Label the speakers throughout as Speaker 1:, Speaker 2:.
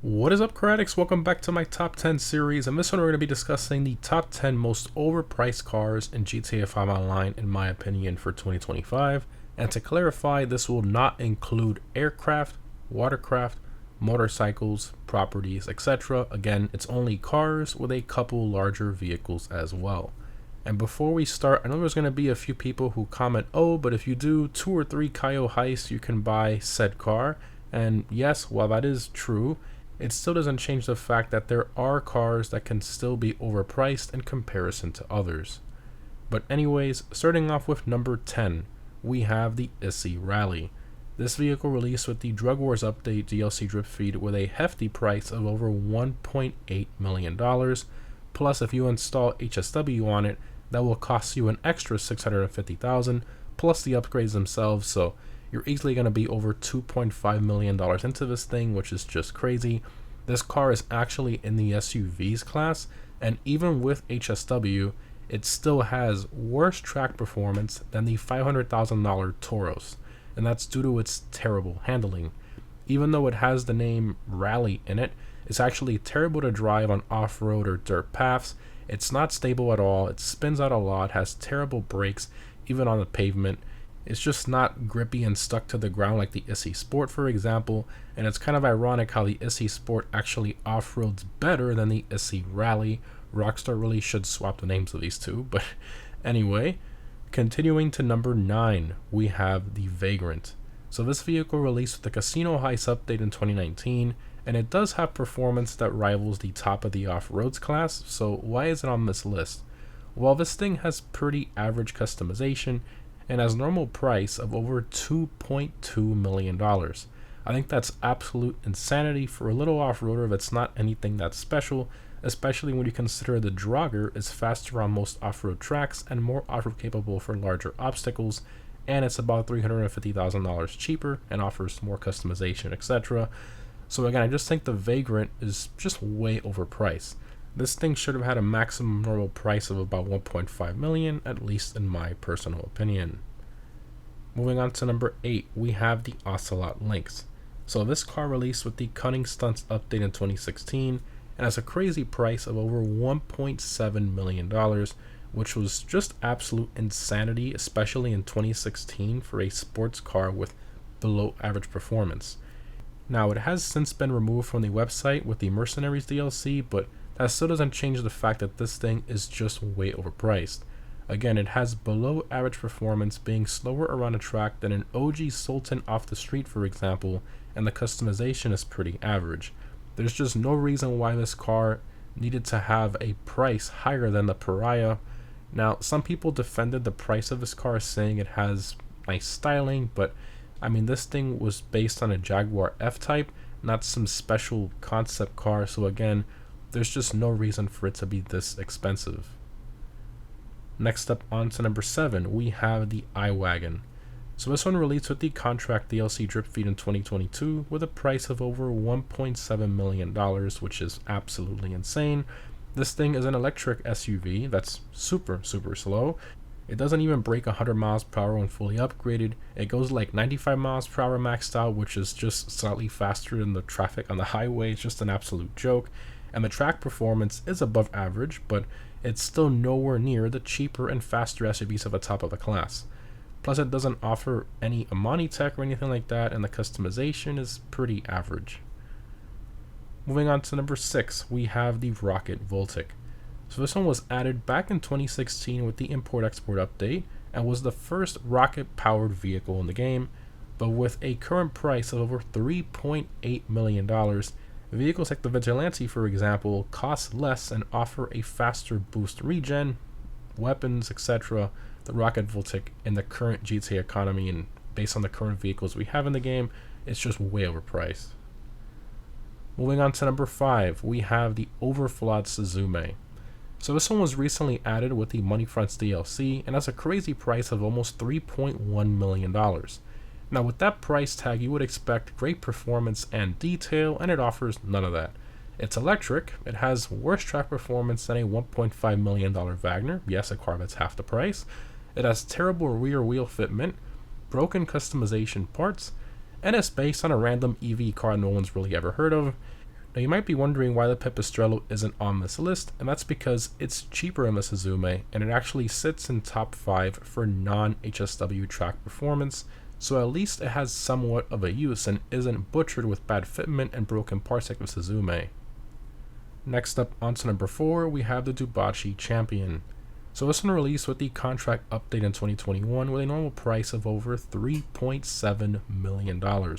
Speaker 1: What is up, Cradix? Welcome back to my top 10 series, and this one we're going to be discussing the top 10 most overpriced cars in GTA 5 Online, in my opinion, for 2025. And to clarify, this will not include aircraft, watercraft, motorcycles, properties, etc. Again, it's only cars with a couple larger vehicles as well. And before we start, I know there's going to be a few people who comment, oh, but if you do 2 or 3 Cayo heists, you can buy said car. And yes, while that is true, it still doesn't change the fact that there are cars that can still be overpriced in comparison to others. But anyways, starting off with number 10, we have the Issy Rally. This vehicle released with the Drug Wars Update DLC drip feed with a hefty price of over $1.8 million, plus if you install HSW on it, that will cost you an extra $650,000 plus the upgrades themselves, so you're easily going to be over $2.5 million into this thing, which is just crazy. This car is actually in the SUVs class, and even with HSW, it still has worse track performance than the $500,000 Tauros, and that's due to its terrible handling. Even though it has the name Rally in it, it's actually terrible to drive on off-road or dirt paths. It's not stable at all, it spins out a lot, has terrible brakes, even on the pavement. It's just not grippy and stuck to the ground like the Issy Sport, for example, and it's kind of ironic how the Issy Sport actually off-roads better than the Issy Rally. Rockstar really should swap the names of these two, but anyway, continuing to number 9, we have the Vagrant. So this vehicle released with the Casino Heist update in 2019, and it does have performance that rivals the top of the off-roads class, so why is it on this list? Well, this thing has pretty average customization, and has normal price of over $2.2 million. I think that's absolute insanity for a little off-roader that's not anything that special, especially when you consider the Draugr is faster on most off-road tracks and more off-road capable for larger obstacles, and it's about $350,000 cheaper and offers more customization, etc. So again, I just think the Vagrant is just way overpriced. This thing should have had a maximum normal price of about $1.5 million, at least in my personal opinion. Moving on to number 8, we have the Ocelot Lynx. So this car released with the Cunning Stunts update in 2016 and has a crazy price of over $1.7 million, which was just absolute insanity, especially in 2016 for a sports car with below average performance. Now, it has since been removed from the website with the Mercenaries DLC, but that still doesn't change the fact that this thing is just way overpriced. Again, it has below average performance, being slower around a track than an OG Sultan off the street, for example, and the customization is pretty average. There's just no reason why this car needed to have a price higher than the Pariah. Now, some people defended the price of this car, saying it has nice styling, but I mean, this thing was based on a Jaguar F-Type, not some special concept car, so again, there's just no reason for it to be this expensive. Next up, on to number 7, we have the iWagon. So this one released with the Contract DLC drip feed in 2022 with a price of over $1.7 million, which is absolutely insane. This thing is an electric SUV that's super slow. It doesn't even break 100 miles per hour when fully upgraded. It goes like 95 miles per hour maxed out, which is just slightly faster than the traffic on the highway. It's just an absolute joke. And the track performance is above average, but it's still nowhere near the cheaper and faster SUVs at the top of the class. Plus, it doesn't offer any Amani tech or anything like that, and the customization is pretty average. Moving on to number 6, we have the Rocket Voltic. So this one was added back in 2016 with the Import-Export update, and was the first rocket-powered vehicle in the game, but with a current price of over $3.8 million, vehicles like the Vigilante, for example, cost less and offer a faster boost regen, weapons, etc. The Rocket Voltic in the current GTA economy and based on the current vehicles we have in the game, it's just way overpriced. Moving on to number 5, we have the Overflawed Suzume. So this one was recently added with the Money Fronts DLC and has a crazy price of almost $3.1 million. Now, with that price tag, you would expect great performance and detail, and it offers none of that. It's electric, it has worse track performance than a $1.5 million Wagner, yes, a car that's half the price. It has terrible rear wheel fitment, broken customization parts, and it's based on a random EV car no one's really ever heard of. Now you might be wondering why the Pipistrello isn't on this list, and that's because it's cheaper in the Suzume, and it actually sits in top 5 for non-HSW track performance, so at least it has somewhat of a use and isn't butchered with bad fitment and broken parts like the Suzume. Next up, on to number 4, we have the Dubachi Champion. So this one released with the contract update in 2021 with a normal price of over $3.7 million.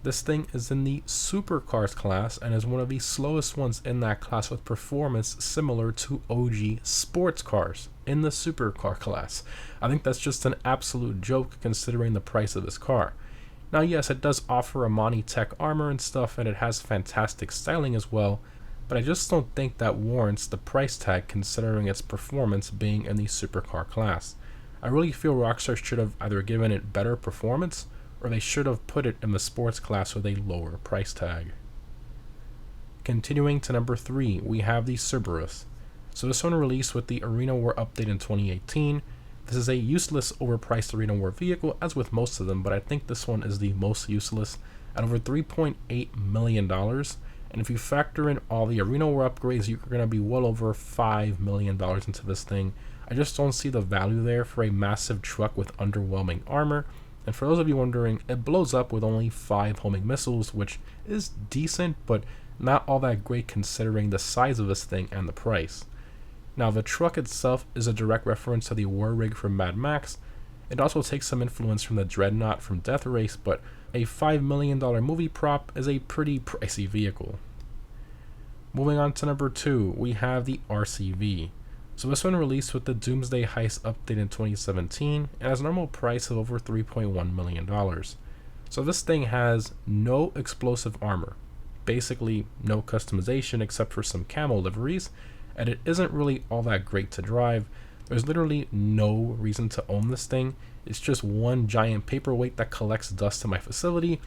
Speaker 1: This thing is in the supercars class and is one of the slowest ones in that class with performance similar to OG sports cars in the supercar class. I think that's just an absolute joke considering the price of this car. Now yes, it does offer Amani Tech armor and stuff, and it has fantastic styling as well, but I just don't think that warrants the price tag considering its performance being in the supercar class. I really feel Rockstar should have either given it better performance, or they should have put it in the sports class with a lower price tag. Continuing to number 3, we have the Cerberus. So this one released with the Arena War update in 2018. This is a useless, overpriced Arena War vehicle, as with most of them, but I think this one is the most useless at over $3.8 million. And if you factor in all the Arena War upgrades, you're going to be well over $5 million into this thing. I just don't see the value there for a massive truck with underwhelming armor. And for those of you wondering, it blows up with only 5 homing missiles, which is decent, but not all that great considering the size of this thing and the price. Now, the truck itself is a direct reference to the war rig from Mad Max. It also takes some influence from the Dreadnought from Death Race, but a $5 million movie prop is a pretty pricey vehicle. Moving on to number 2, we have the RCV. So this one released with the Doomsday Heist update in 2017 and has a normal price of over $3.1 million. So this thing has no explosive armor, basically no customization except for some camo liveries, and it isn't really all that great to drive. There's literally no reason to own this thing. It's just one giant paperweight that collects dust in my facility.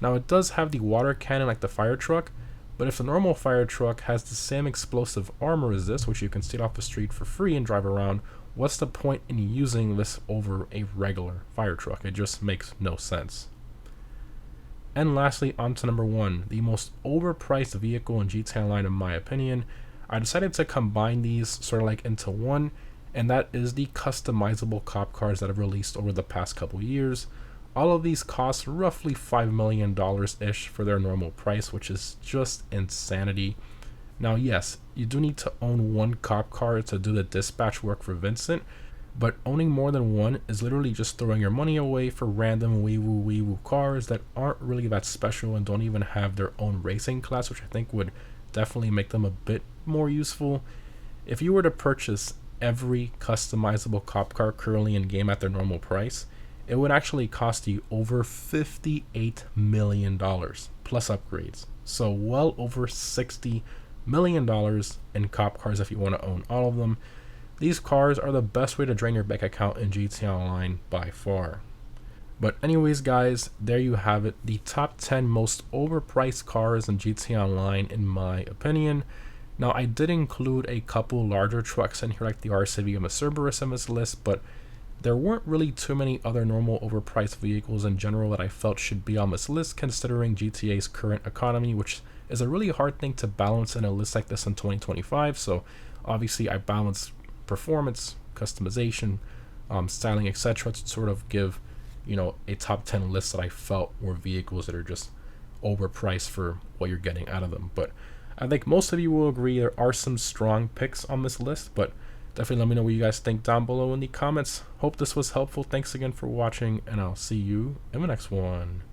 Speaker 1: Now it does have the water cannon like the fire truck, but if the normal fire truck has the same explosive armor as this, which you can steal off the street for free and drive around, what's the point in using this over a regular fire truck? It just makes no sense. And lastly, on to number 1, the most overpriced vehicle in GTA Online in my opinion. I decided to combine these sort of like into one, and that is the customizable cop cars that have released over the past couple years. All of these cost roughly $5 million-ish for their normal price, which is just insanity. Now yes, you do need to own one cop car to do the dispatch work for Vincent, but owning more than one is literally just throwing your money away for random wee-woo cars that aren't really that special and don't even have their own racing class, which I think would definitely make them a bit more useful. If you were to purchase every customizable cop car currently in game at their normal price, it would actually cost you over $58 million plus upgrades. So well over $60 million in cop cars if you want to own all of them. These cars are the best way to drain your bank account in GTA Online by far. But anyways guys, there you have it, the top 10 most overpriced cars in GTA Online in my opinion. Now I did include a couple larger trucks in here like the RCV and the Cerberus in this list, but there weren't really too many other normal overpriced vehicles in general that I felt should be on this list considering GTA's current economy, which is a really hard thing to balance in a list like this in 2025. So obviously I balance performance, customization, styling, etc. to sort of give, you know, a top 10 list that I felt were vehicles that are just overpriced for what you're getting out of them. But I think most of you will agree there are some strong picks on this list, but definitely let me know what you guys think down below in the comments. Hope this was helpful. Thanks again for watching, and I'll see you in the next one.